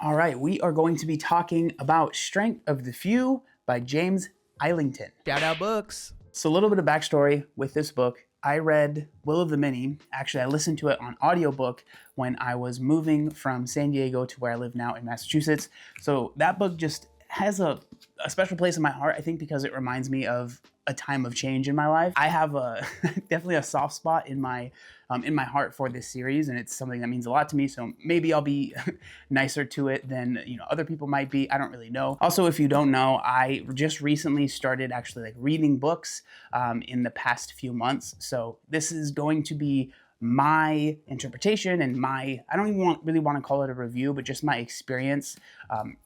All right, we are going to be talking about Strength of the Few by James Islington. Shout out books. So a little bit of backstory with this book. I read Will of the Many. Actually, I listened to it on audiobook when I was moving from San Diego to where I live now in Massachusetts. So that book just has a special place in my heart, I think, because it reminds me of a time of change in my life. I have a definitely a soft spot in my heart for this series, and it's something that means a lot to me. So maybe I'll be nicer to it than other people might be. I don't really know. Also, if you don't know, I just recently started actually reading books in the past few months. So this is going to be my interpretation and I don't even really want to call it a review, but just my experience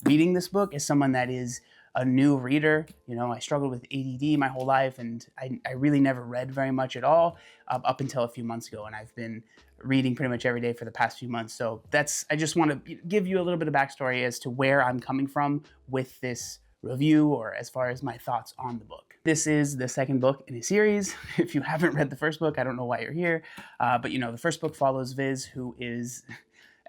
reading this book as someone that is a new reader. I struggled with ADD my whole life, and I really never read very much at all up until a few months ago, and I've been reading pretty much every day for the past few months. So I just want to give you a little bit of backstory as to where I'm coming from with this review, or as far as my thoughts on the book. This is the second book in a series. If you haven't read the first book, I don't know why you're here, but the first book follows Viz, who is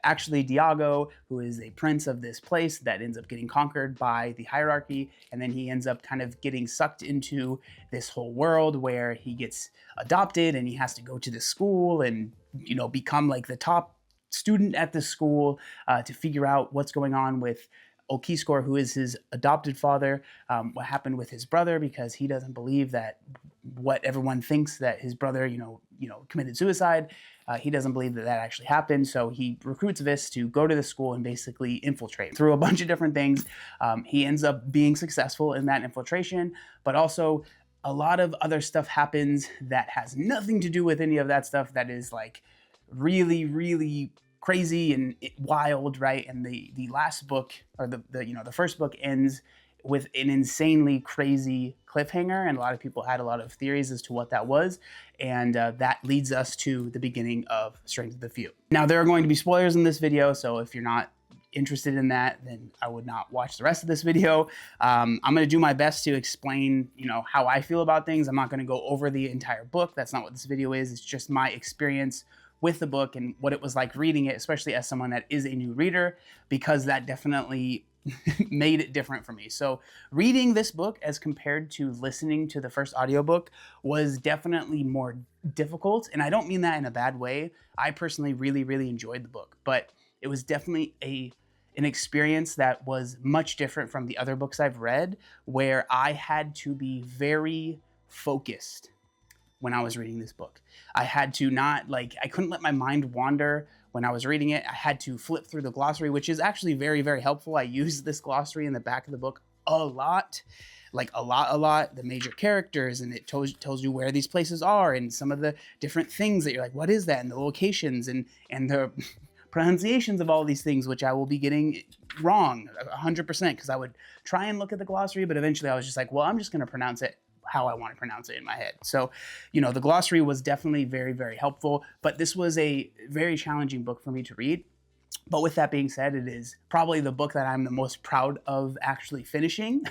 actually Diago, who is a prince of this place that ends up getting conquered by the hierarchy, and then he ends up kind of getting sucked into this whole world where he gets adopted and he has to go to the school and become the top student at the school to figure out what's going on with Okiskor, who is his adopted father, what happened with his brother, because he doesn't believe that what everyone thinks, that his brother, committed suicide. He doesn't believe that actually happened. So he recruits Vis to go to the school and basically infiltrate through a bunch of different things. He ends up being successful in that infiltration, but also a lot of other stuff happens that has nothing to do with any of that stuff, that is really, really crazy and wild, right? And the last book, or the first book, ends with an insanely crazy cliffhanger, and a lot of people had a lot of theories as to what that was, and that leads us to the beginning of Strength of the Few. Now, there are going to be spoilers in this video, so if you're not interested in that, then I would not watch the rest of this video. I'm going to do my best to explain, how I feel about things. I'm not going to go over the entire book. That's not what this video is. It's just my experience with the book and what it was like reading it, especially as someone that is a new reader, because that definitely made it different for me. So reading this book as compared to listening to the first audiobook was definitely more difficult, and I don't mean that in a bad way. I personally really, really enjoyed the book, but it was definitely an experience that was much different from the other books I've read, where I had to be very focused when I was reading this book. I had to I couldn't let my mind wander when I was reading it. I had to flip through the glossary, which is actually very, very helpful. I use this glossary in the back of the book a lot, a lot, the major characters, and it tells you where these places are and some of the different things that you're like, what is that? And the locations and the pronunciations of all these things, which I will be getting wrong 100%, because I would try and look at the glossary, but eventually I was just like, well, I'm just going to pronounce it how I want to pronounce it in my head. So, the glossary was definitely very, very helpful, but this was a very challenging book for me to read. But with that being said, it is probably the book that I'm the most proud of actually finishing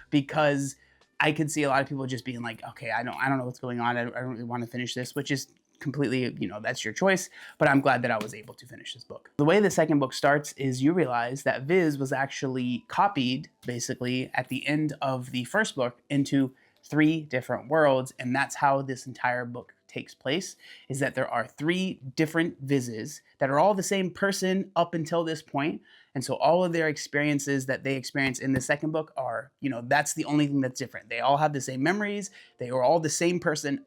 because I could see a lot of people just being like, okay, I don't know what's going on. I don't really want to finish this, which is completely, that's your choice, but I'm glad that I was able to finish this book. The way the second book starts is you realize that Viz was actually copied, basically, at the end of the first book into 3 different worlds, and that's how this entire book takes place, is that there are 3 different Vizes that are all the same person up until this point, and so all of their experiences that they experience in the second book are, that's the only thing that's different. They all have the same memories, they were all the same person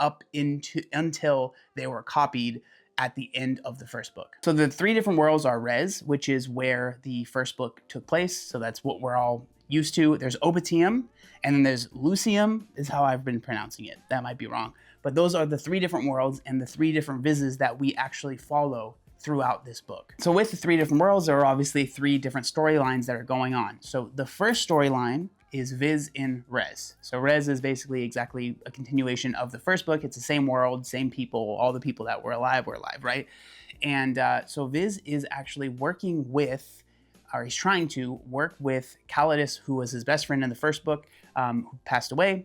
until they were copied at the end of the first book. So the 3 different worlds are Rez, which is where the first book took place, so that's what we're all used to. There's Obitium, and then there's Lucium, is how I've been pronouncing it. That might be wrong. But those are the 3 different worlds and the 3 different Vizes that we actually follow throughout this book. So with the 3 different worlds, there are obviously 3 different storylines that are going on. So the first storyline is Viz in Rez. So Rez is basically exactly a continuation of the first book. It's the same world, same people, all the people that were alive, right? And so Viz is actually working with, or he's trying to work with Calidus, who was his best friend in the first book, who passed away.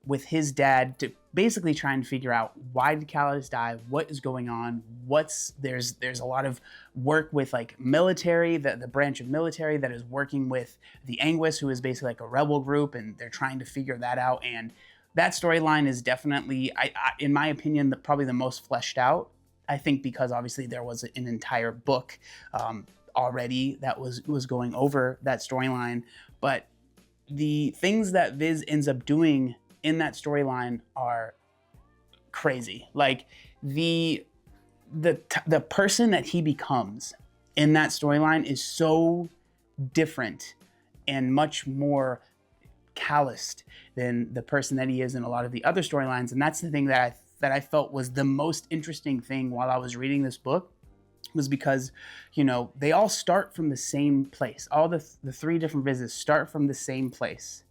with his dad to basically try and figure out, why did Calidus die? What is going on? There's a lot of work with like military, the branch of military that is working with the Anguis, who is basically like a rebel group, and they're trying to figure that out. And that storyline is definitely, in my opinion, probably the most fleshed out. I think because obviously there was an entire book already that was going over that storyline, but the things that Viz ends up doing in that storyline are crazy. Like the person that he becomes in that storyline is so different and much more calloused than the person that he is in a lot of the other storylines. And that's the thing that I felt was the most interesting thing while I was reading this book, was because, you know, they all start from the same place. All the three different Vizes start from the same place,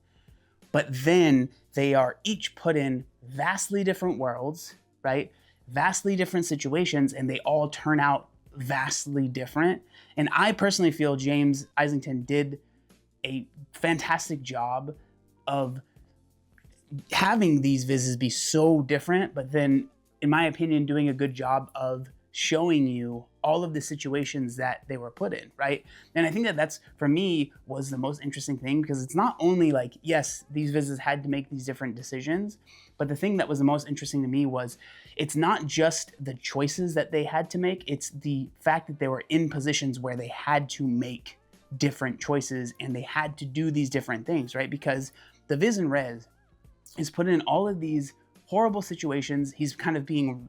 but then they are each put in vastly different worlds, right? Vastly different situations, and they all turn out vastly different. And I personally feel James Islington did a fantastic job of having these Vizes be so different, but then, in my opinion, doing a good job of showing you all of the situations that they were put in, right? And I think that that's, for me, was the most interesting thing, because it's not only like, yes, these Vizes had to make these different decisions, but the thing that was the most interesting to me was, it's not just the choices that they had to make, it's the fact that they were in positions where they had to make different choices and they had to do these different things, right? Because the Viz in Res is put in all of these horrible situations. He's kind of being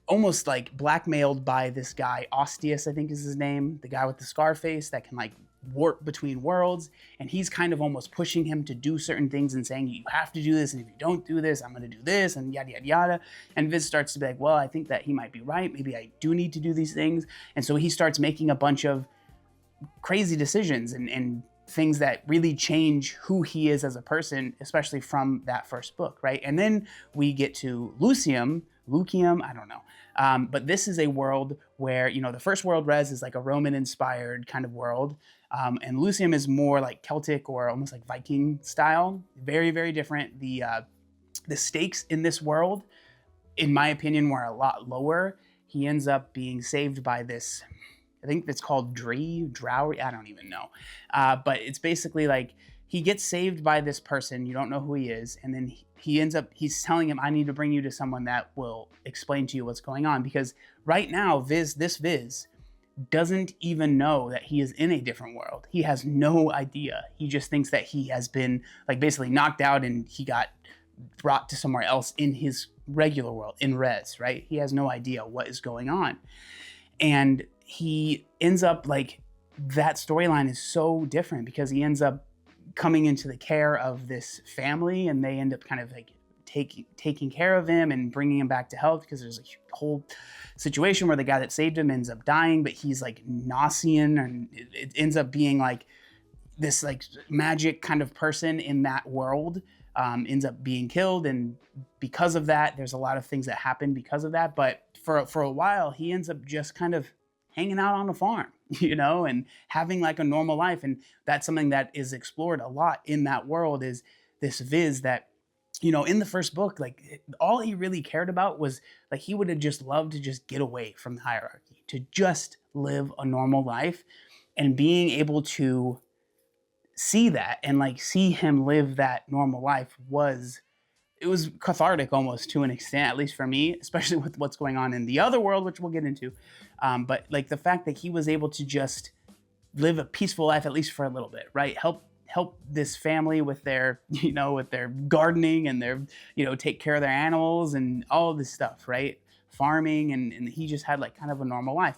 almost like blackmailed by this guy, Ostius, I think is his name, the guy with the scar face that can like warp between worlds. And he's kind of almost pushing him to do certain things and saying, you have to do this, and if you don't do this, I'm going to do this, and yada, yada, yada. And Viz starts to be like, well, I think that he might be right. Maybe I do need to do these things. And so he starts making a bunch of crazy decisions and things that really change who he is as a person, especially from that first book, right? And then we get to Lucium, I don't know. But this is a world where, you know, the first world, Res, is like a Roman-inspired kind of world. And Lucium is more like Celtic or almost like Viking style. Very, very different. The stakes in this world, in my opinion, were a lot lower. He ends up being saved by this, I think it's called Drowry, I don't even know. But it's basically like, he gets saved by this person, you don't know who he is, and then he's telling him, I need to bring you to someone that will explain to you what's going on. Because right now, this Viz doesn't even know that he is in a different world. He has no idea. He just thinks that he has been like basically knocked out and he got brought to somewhere else in his regular world, in Res, right? He has no idea what is going on. And he ends up like, that storyline is so different because he ends up coming into the care of this family, and they end up kind of like taking care of him and bringing him back to health, because there's a whole situation where the guy that saved him ends up dying, but he's like Gnossian, and it ends up being like this like magic kind of person in that world ends up being killed, and because of that, there's a lot of things that happen because of that. But for a while, he ends up just kind of hanging out on the farm, you know, and having like a normal life. And that's something that is explored a lot in that world, is this Viz that, you know, in the first book, like all he really cared about was like, he would have just loved to just get away from the hierarchy, to just live a normal life. And being able to see that and like see him live that normal life was cathartic almost, to an extent, at least for me, especially with what's going on in the other world, which we'll get into. But like the fact that he was able to just live a peaceful life, at least for a little bit, right? Help this family with their, you know, with their gardening and their, you know, take care of their animals and all of this stuff, right? Farming, and he just had like kind of a normal life,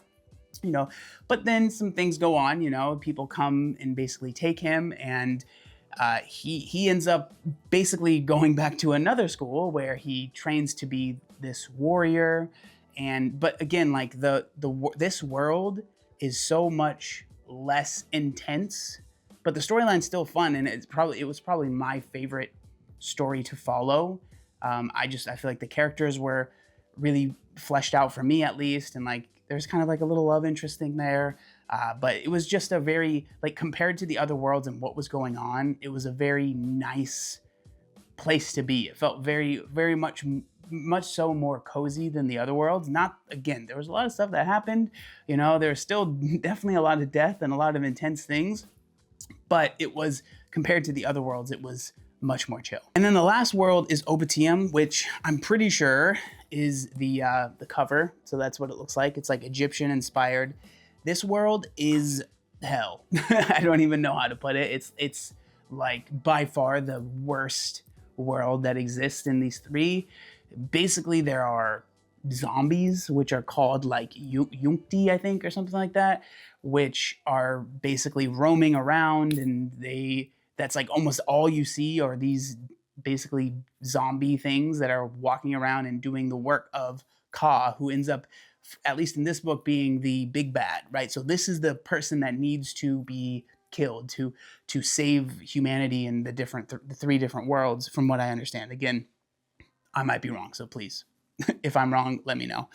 you know. But then some things go on, you know, people come and basically take him, and he ends up basically going back to another school where he trains to be this warrior. But again, like this world is so much less intense, but the storyline's still fun, and it was probably my favorite story to follow. I feel like the characters were really fleshed out for me, at least, and like there's kind of like a little love interest thing there. But it was just a very, like, compared to the other worlds and what was going on, it was a very nice place to be. It felt very much so more cozy than the other worlds. Not, again, there was a lot of stuff that happened. There's still definitely a lot of death and a lot of intense things, but it was, compared to the other worlds, it was much more chill. And then the last world is Obitium, which I'm pretty sure is the cover. So that's what it looks like. It's like Egyptian inspired. This world is hell. I don't even know how to put it. It's like by far the worst world that exists in these three. Basically, there are zombies, which are called like Yunkti, I think, or something like that, which are basically roaming around, and that's like almost all you see are these basically zombie things that are walking around and doing the work of Ka, who ends up, at least in this book, being the big bad, right? So this is the person that needs to be killed to save humanity in the three different worlds, from what I understand. Again, I might be wrong, so please, if I'm wrong, let me know.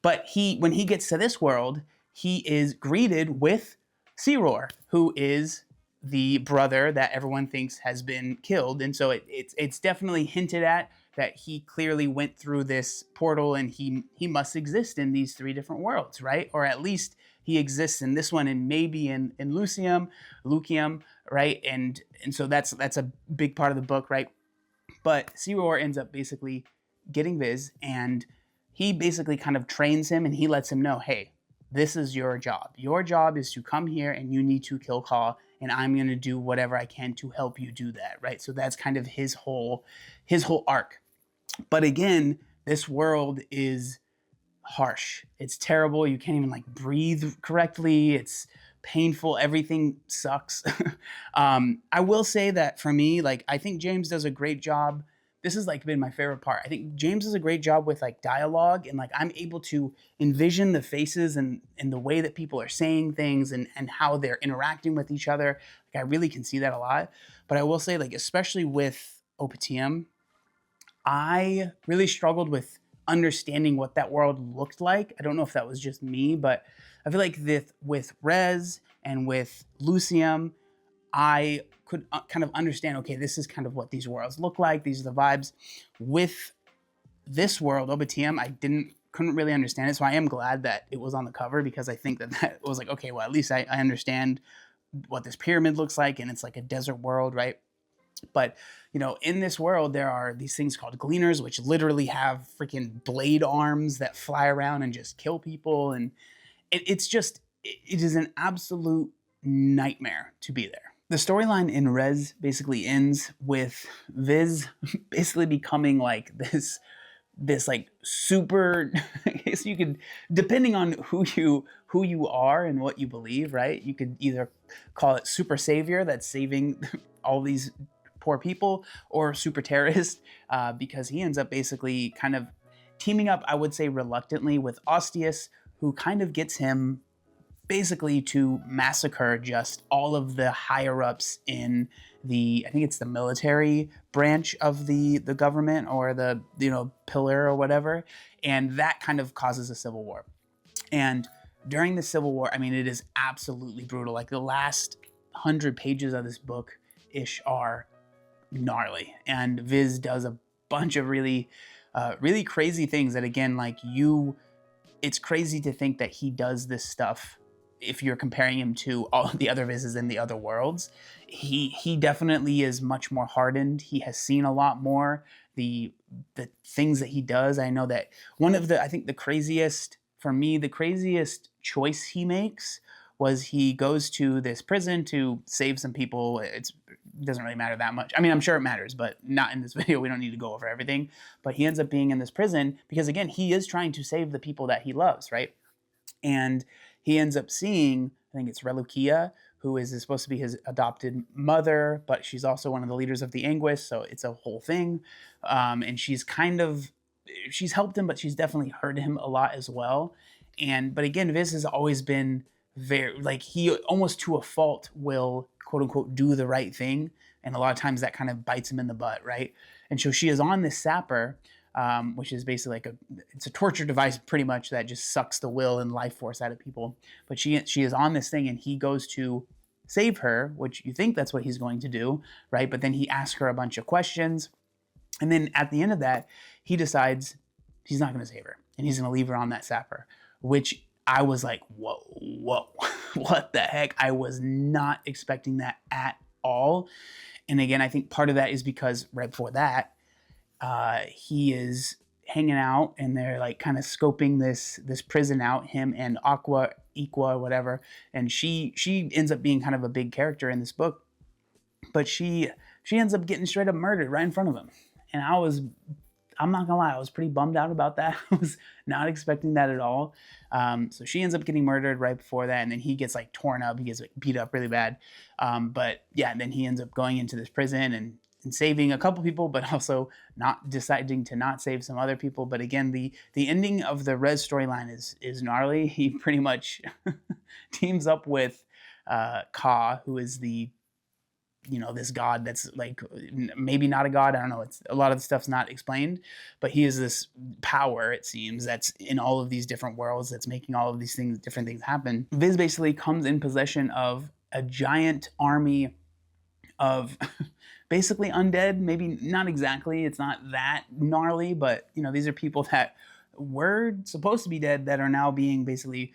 But when he gets to this world, he is greeted with Siror, who is the brother that everyone thinks has been killed. And so it's definitely hinted at that he clearly went through this portal, and he must exist in these three different worlds, right? Or at least he exists in this one, and maybe in Lucium, right? And so that's a big part of the book, right? But Siror ends up basically getting Viz, and he basically kind of trains him, and he lets him know, hey, this is your job. Your job is to come here, and you need to kill Ka, and I'm going to do whatever I can to help you do that, right? So that's kind of his whole arc. But again, this world is harsh. It's terrible. You can't even like breathe correctly. It's painful. Everything sucks. I will say that for me, like, I think James does a great job. This has like been my favorite part. I think James does a great job with like dialogue, and like I'm able to envision the faces and the way that people are saying things and how they're interacting with each other. Like I really can see that a lot. But I will say, like, especially with Obitium, I really struggled with understanding what that world looked like. I don't know if that was just me, but I feel like with Rez and with Lucium, I could kind of understand, okay, this is kind of what these worlds look like. These are the vibes. With this world, Obitium, I couldn't really understand it. So I am glad that it was on the cover, because I think that was like, okay, well, at least I understand what this pyramid looks like, and it's like a desert world, right? But, in this world, there are these things called gleaners, which literally have freaking blade arms that fly around and just kill people. And it is an absolute nightmare to be there. The storyline in Rez basically ends with Viz basically becoming like this like super, I guess you could, depending on who you are and what you believe, right? You could either call it super savior that's saving all these poor people, or super terrorist, because he ends up basically kind of teaming up, I would say reluctantly, with Ostius, who kind of gets him basically to massacre just all of the higher ups in I think it's the military branch of the government, or the pillar or whatever, and that kind of causes a civil war. And during the Civil War, I mean, it is absolutely brutal. Like the last 100 pages of this book ish are gnarly, and Viz does a bunch of really crazy things that, again, like it's crazy to think that he does this stuff if you're comparing him to all of the other Vizes in the other worlds. He definitely is much more hardened. He has seen a lot more. The things that he does, I know that I think the craziest choice he makes was he goes to this prison to save some people. It doesn't really matter that much. I mean, I'm sure it matters, but not in this video. We don't need to go over everything. But he ends up being in this prison because, again, he is trying to save the people that he loves, right? And he ends up seeing, I think it's Relukia, who is supposed to be his adopted mother, but she's also one of the leaders of the Anguish, so it's a whole thing. And she's helped him, but she's definitely hurt him a lot as well. But again, Viz has always been very, like, he almost to a fault will, quote unquote, do the right thing. And a lot of times that kind of bites him in the butt, right? And so she is on this sapper, which is basically it's a torture device pretty much that just sucks the will and life force out of people. But she is on this thing, and he goes to save her, which you think that's what he's going to do, right? But then he asks her a bunch of questions, And then at the end of that, he decides he's not going to save her and he's going to leave her on that sapper, which I was like, whoa, what the heck? I was not expecting that at all. And again, I think part of that is because right before that, he is hanging out and they're like kind of scoping this prison out, him and Iqua, whatever. And she ends up being kind of a big character in this book, but she ends up getting straight up murdered right in front of him. And I'm not gonna lie, I was pretty bummed out about that. I was not expecting that at all. So she ends up getting murdered right before that, and then he gets like torn up, he gets like beat up really bad. But yeah, and then he ends up going into this prison and saving a couple people, but also not deciding to not save some other people. But again, the ending of the Rez storyline is gnarly. He pretty much teams up with Ka, who is the this god that's like maybe not a god. I don't know. It's a lot of the stuff's not explained, but he is this power, it seems, that's in all of these different worlds that's making all of these different things happen. Viz basically comes in possession of a giant army of basically undead. Maybe not exactly. It's not that gnarly, but these are people that were supposed to be dead that are now being basically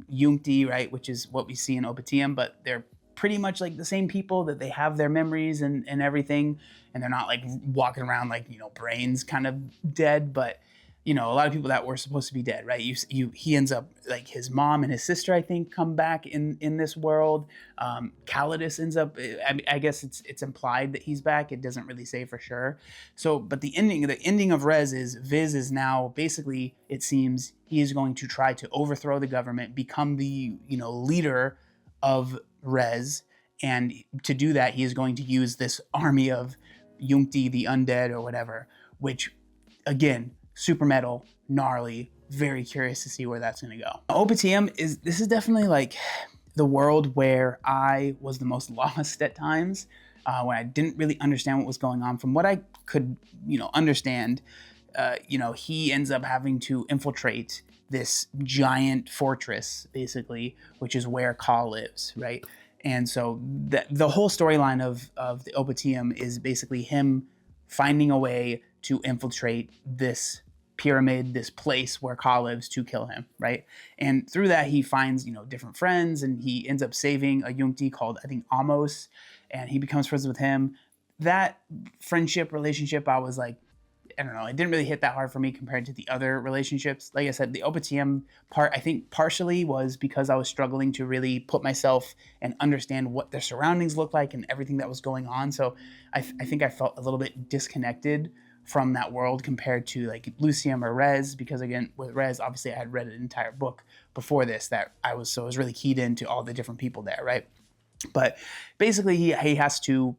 Yunkti, right? Which is what we see in Obitium, but they're pretty much like the same people, that they have their memories and everything, and they're not like walking around like brains kind of dead, but a lot of people that were supposed to be dead, right? He ends up like his mom and his sister, I think, come back in this world. Calidus ends up, I guess it's implied that he's back. It doesn't really say for sure. So, but the ending of Rez is Viz is now basically, it seems, he is going to try to overthrow the government, become the leader of Rez, and to do that he is going to use this army of Yunkti, the undead or whatever, which again, super metal, gnarly, very curious to see where that's going to go. Obitium is definitely like the world where I was the most lost at times, when I didn't really understand what was going on. From what I could understand, he ends up having to infiltrate this giant fortress, basically, which is where Ka lives, right? And so the whole storyline of the Obitium is basically him finding a way to infiltrate this pyramid, this place where Ka lives, to kill him, right? And through that, he finds different friends, and he ends up saving a Yunkti called, I think, Amos, and he becomes friends with him. That friendship relationship, I was like, I don't know, it didn't really hit that hard for me compared to the other relationships. Like I said, the Obitium part, I think partially was because I was struggling to really put myself and understand what their surroundings looked like and everything that was going on. So I think I felt a little bit disconnected from that world compared to like Lucium or Rez, because again, with Rez, obviously I had read an entire book before this that I was really keyed into all the different people there, right? But basically he has to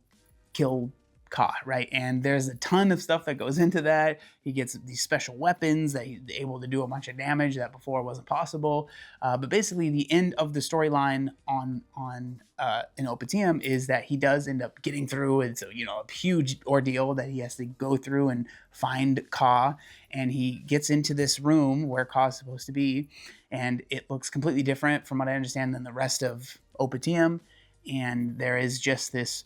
kill Ka, right? And there's a ton of stuff that goes into that. He gets these special weapons that he's able to do a bunch of damage that before wasn't possible. But basically, the end of the storyline on in Obitium is that he does end up getting through. It's a huge ordeal that he has to go through and find Ka, and he gets into this room where Ka is supposed to be, and it looks completely different from what I understand than the rest of Obitium. And there is just this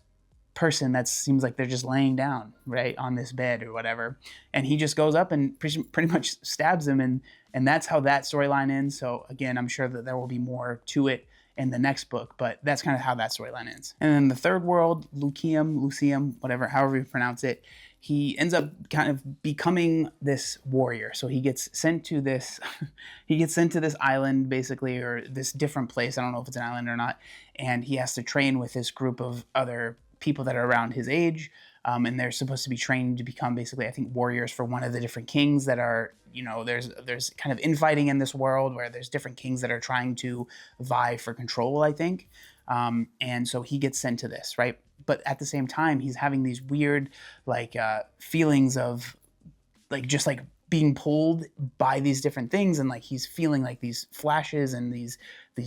person that seems like they're just laying down right on this bed or whatever, and he just goes up and pretty much stabs him, and that's how that storyline ends. So again, I'm sure that there will be more to it in the next book, but that's kind of how that storyline ends. And then the third world, Lucium, whatever, however you pronounce it, he ends up kind of becoming this warrior. So he gets sent to this island, basically, or this different place. I don't know if it's an island or not, and he has to train with this group of other people that are around his age, and they're supposed to be trained to become basically, I think, warriors for one of the different kings that are, there's kind of infighting in this world where there's different kings that are trying to vie for control, I think. And so he gets sent to this, right? But at the same time, he's having these weird feelings of just being pulled by these different things, and he's feeling like these flashes and these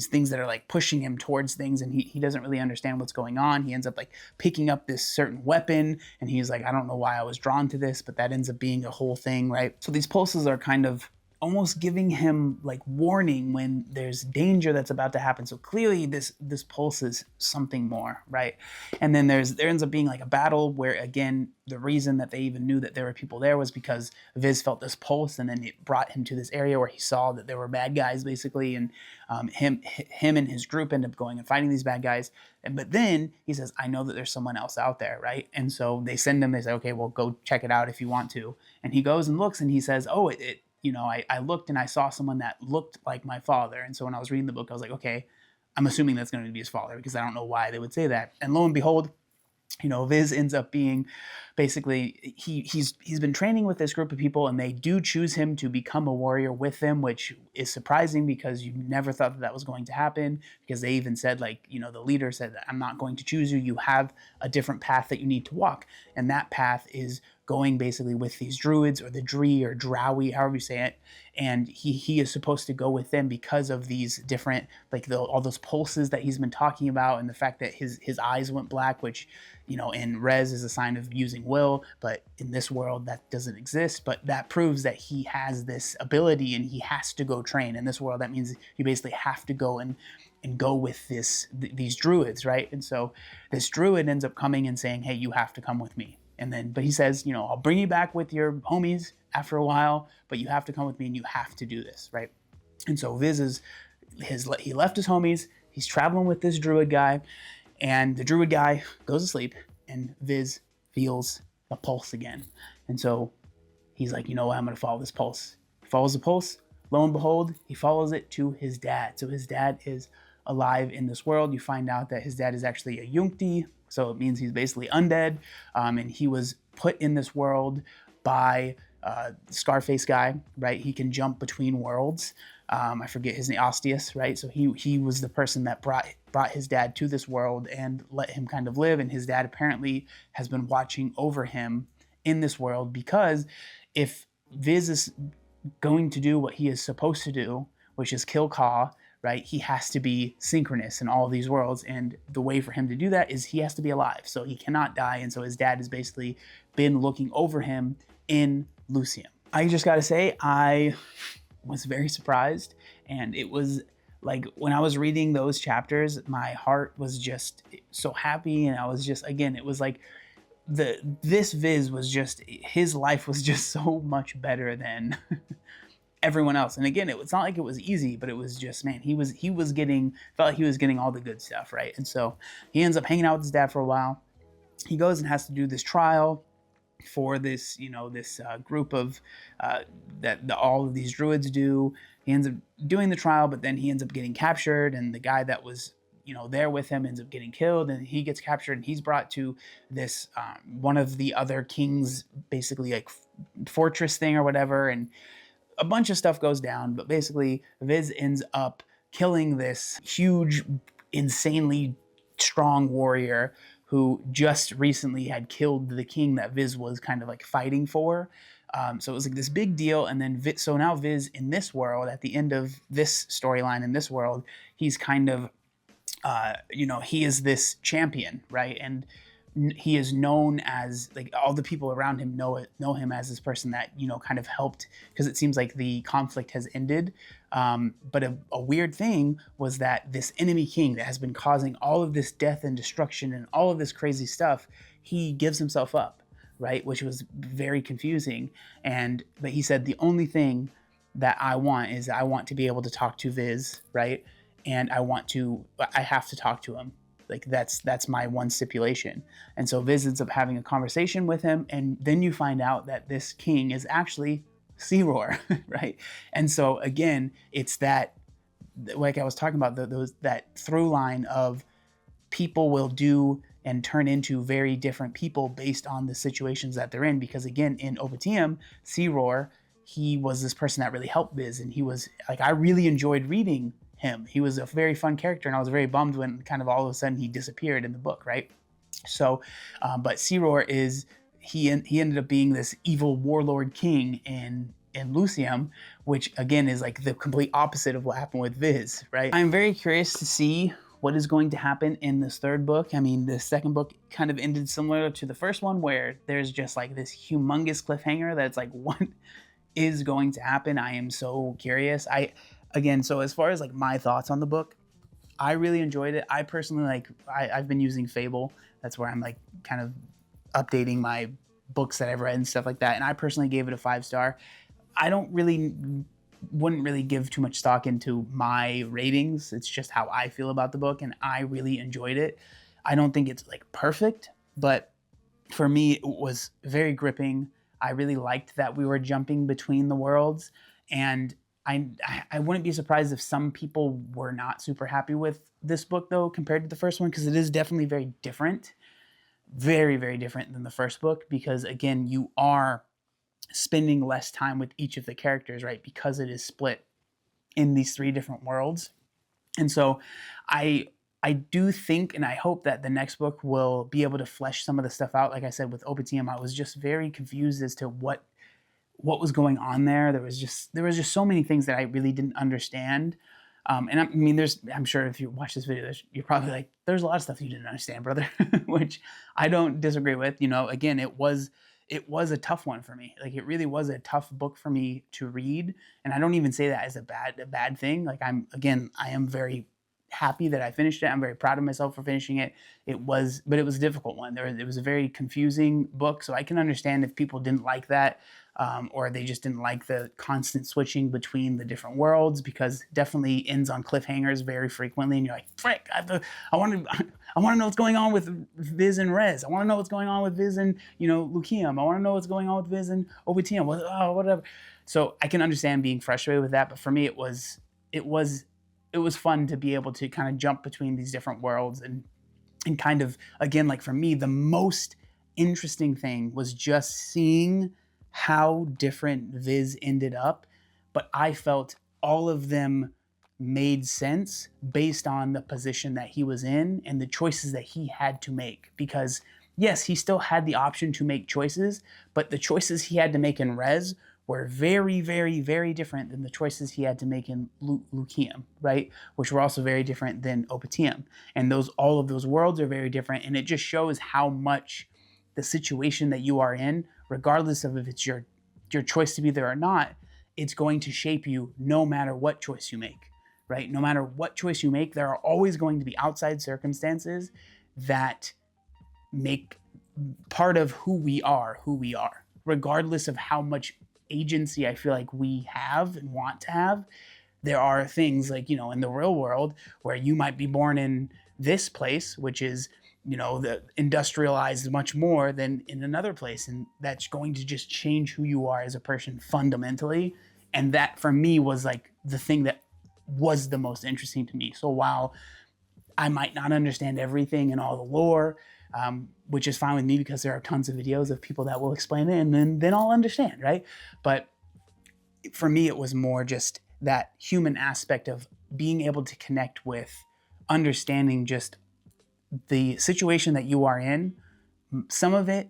things that are pushing him towards things, and he doesn't really understand what's going on. He ends up picking up this certain weapon, and he's like, I don't know why I was drawn to this, but that ends up being a whole thing, right? So these pulses are kind of almost giving him like warning when there's danger that's about to happen. So clearly this pulse is something more, right? And then there ends up being like a battle where, again, the reason that they even knew that there were people there was because Viz felt this pulse, and then it brought him to this area where he saw that there were bad guys basically, and him and his group end up going and fighting these bad guys. But then he says, I know that there's someone else out there, right? And so they send him, they say, okay, well, go check it out if you want to. And he goes and looks, and he says, oh, I looked and I saw someone that looked like my father. And so when I was reading the book, I was like, okay, I'm assuming that's going to be his father, because I don't know why they would say that. And lo and behold, Viz ends up being basically, he's been training with this group of people, and they do choose him to become a warrior with them, which is surprising because you never thought that was going to happen, because they even said, like, the leader said, I'm not going to choose you. You have a different path that you need to walk. And that path is going basically with these druids, or the Dree or Drowie, however you say it. And he is supposed to go with them because of these different, like all those pulses that he's been talking about, and the fact that his eyes went black, which, in Res is a sign of using will, but in this world that doesn't exist. But that proves that he has this ability, and he has to go train. In this world, that means you basically have to go and go with these druids, right? And so this druid ends up coming and saying, hey, you have to come with me. And then, but he says, I'll bring you back with your homies after a while, but you have to come with me and you have to do this, right? And so Viz he left his homies, he's traveling with this druid guy, and the druid guy goes to sleep, and Viz feels a pulse again. And so he's like, I'm going to follow this pulse. He follows the pulse, lo and behold, he follows it to his dad. So his dad is alive in this world. You find out that his dad is actually a Yunkti, so it means he's basically undead, and he was put in this world by Scarface guy, right? He can jump between worlds. I forget his name, Ostius, right? So he was the person that brought his dad to this world and let him kind of live, and his dad apparently has been watching over him in this world, because if Viz is going to do what he is supposed to do, which is kill Ka, right? He has to be synchronous in all of these worlds, and the way for him to do that is he has to be alive, so he cannot die. And so his dad has basically been looking over him in Lucium. I just gotta say, I was very surprised, and it was like, when I was reading those chapters, my heart was just so happy, and I was just, again, it was like this Viz was just, his life was just so much better than everyone else. And again, it's not like it was easy, but it was just, man, he was getting, felt like he was getting all the good stuff, right? And so he ends up hanging out with his dad for a while. He goes and has to do this trial for this, this group of that all of these druids do. He ends up doing the trial, but then he ends up getting captured, and the guy that was there with him ends up getting killed, and he gets captured, and he's brought to this one of the other kings, basically like fortress thing or whatever, and a bunch of stuff goes down. But basically Viz ends up killing this huge, insanely strong warrior who just recently had killed the king that Viz was kind of like fighting for. So it was like this big deal. And then so now Viz in this world, at the end of this storyline in this world, he's kind of he is this champion, right? And he is known as, like, all the people around him know him as this person that kind of helped, because it seems like the conflict has ended. But a weird thing was that this enemy king that has been causing all of this death and destruction and all of this crazy stuff, he gives himself up, right? Which was very confusing. But he said, the only thing that I want is I want to be able to talk to Viz, right? And I have to talk to him. Like, that's my one stipulation. And so Viz ends up having a conversation with him, and then you find out that this king is actually Seeroar, right? And so again, it's that, like I was talking about, that through line of people will do and turn into very different people based on the situations that they're in. Because again, in Obitium, Seeroar, he was this person that really helped Viz, and he was like, I really enjoyed reading him. He was a very fun character, and I was very bummed when kind of all of a sudden he disappeared in the book, right? So, but Seeroar he ended up being this evil warlord king in Lucium, which again is like the complete opposite of what happened with Viz, right? I'm very curious to see what is going to happen in this third book. I mean, the second book kind of ended similar to the first one, where there's just like this humongous cliffhanger that's like, is going to happen. I am so curious. Again, so as far as like my thoughts on the book, I really enjoyed it. I personally I've been using Fable. That's where I'm like kind of updating my books that I've read and stuff like that. And I personally gave it a 5-star. I wouldn't really give too much stock into my ratings. It's just how I feel about the book, and I really enjoyed it. I don't think it's like perfect, but for me, it was very gripping. I really liked that we were jumping between the worlds, and I wouldn't be surprised if some people were not super happy with this book though compared to the first one, because it is definitely very different, very, very different than the first book, because again, you are spending less time with each of the characters, right? Because it is split in these 3 different worlds. And so I do think and I hope that the next book will be able to flesh some of the stuff out. Like I said, with Obitium, I was just very confused as to what was going on there. There was just so many things that I really didn't understand. And I mean, I'm sure if you watch this video, you're probably like, there's a lot of stuff you didn't understand, brother, which I don't disagree with. You know, again, it was a tough one for me. Like, it really was a tough book for me to read. And I don't even say that as a bad thing. Like, I am very happy that I finished it. I'm very proud of myself for finishing it. But it was a difficult one. It was a very confusing book. So I can understand if people didn't like that, or they just didn't like the constant switching between the different worlds, because it definitely ends on cliffhangers very frequently. And you're like, frick, I want to know what's going on with Viz and Rez. I want to know what's going on with Viz and, Lucium. I want to know what's going on with Viz and Obitium. Whatever. So I can understand being frustrated with that. But for me, it was fun to be able to kind of jump between these different worlds and kind of, again, like for me, the most interesting thing was just seeing how different Viz ended up. But I felt all of them made sense based on the position that he was in and the choices that he had to make. Because yes, he still had the option to make choices, but the choices he had to make in Rez were very, very, very different than the choices he had to make in Lucium, right? Which were also very different than Obitium. And all of those worlds are very different. And it just shows how much the situation that you are in, regardless of if it's your choice to be there or not, it's going to shape you no matter what choice you make, right? No matter what choice you make, there are always going to be outside circumstances that make part of who we are, regardless of how much agency I feel like we have and want to have. There are things like, in the real world where you might be born in this place, which is, the industrialized much more than in another place. And that's going to just change who you are as a person fundamentally. And that for me was like the thing that was the most interesting to me. So while I might not understand everything and all the lore, which is fine with me because there are tons of videos of people that will explain it, and then I'll understand, right? But for me, it was more just that human aspect of being able to connect with, understanding just the situation that you are in. Some of it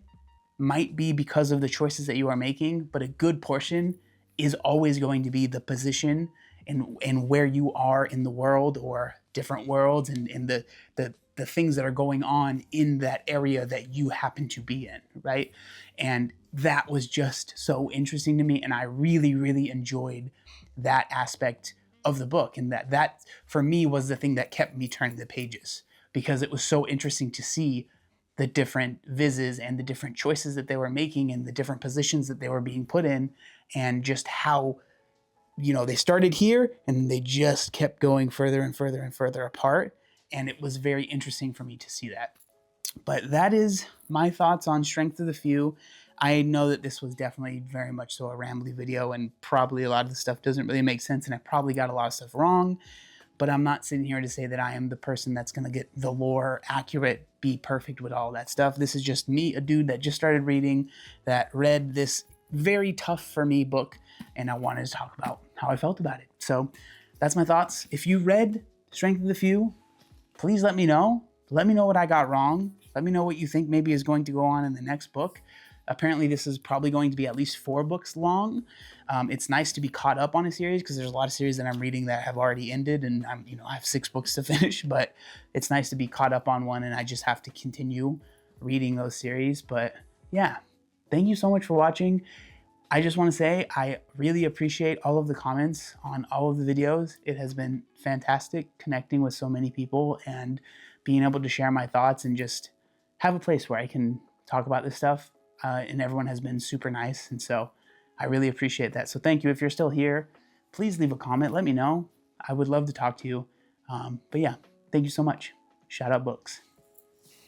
might be because of the choices that you are making, but a good portion is always going to be the position and where you are in the world or different worlds and the things that are going on in that area that you happen to be in, right? And that was just so interesting to me, and I really, really enjoyed that aspect of the book, and that for me was the thing that kept me turning the pages, because it was so interesting to see the different Vizes and the different choices that they were making and the different positions that they were being put in, and just how, they started here and they just kept going further and further and further apart. And it was very interesting for me to see that. But that is my thoughts on Strength of the Few. I know that this was definitely very much so a rambly video, and probably a lot of the stuff doesn't really make sense, and I probably got a lot of stuff wrong. But I'm not sitting here to say that I am the person that's going to get the lore accurate, be perfect with all that stuff. This is just me, a dude that just started reading, that read this very tough for me book, and I wanted to talk about how I felt about it. So that's my thoughts. If you read Strength of the Few, please let me know. Let me know what I got wrong. Let me know what you think maybe is going to go on in the next book. Apparently, this is probably going to be at least 4 books long. It's nice to be caught up on a series, because there's a lot of series that I'm reading that have already ended, and I have 6 books to finish. But it's nice to be caught up on one, and I just have to continue reading those series. But yeah, thank you so much for watching. I just want to say I really appreciate all of the comments on all of the videos. It has been fantastic connecting with so many people and being able to share my thoughts and just have a place where I can talk about this stuff. And everyone has been super nice. And so I really appreciate that. So thank you. If you're still here, please leave a comment. Let me know. I would love to talk to you. But yeah, thank you so much. Shout out books.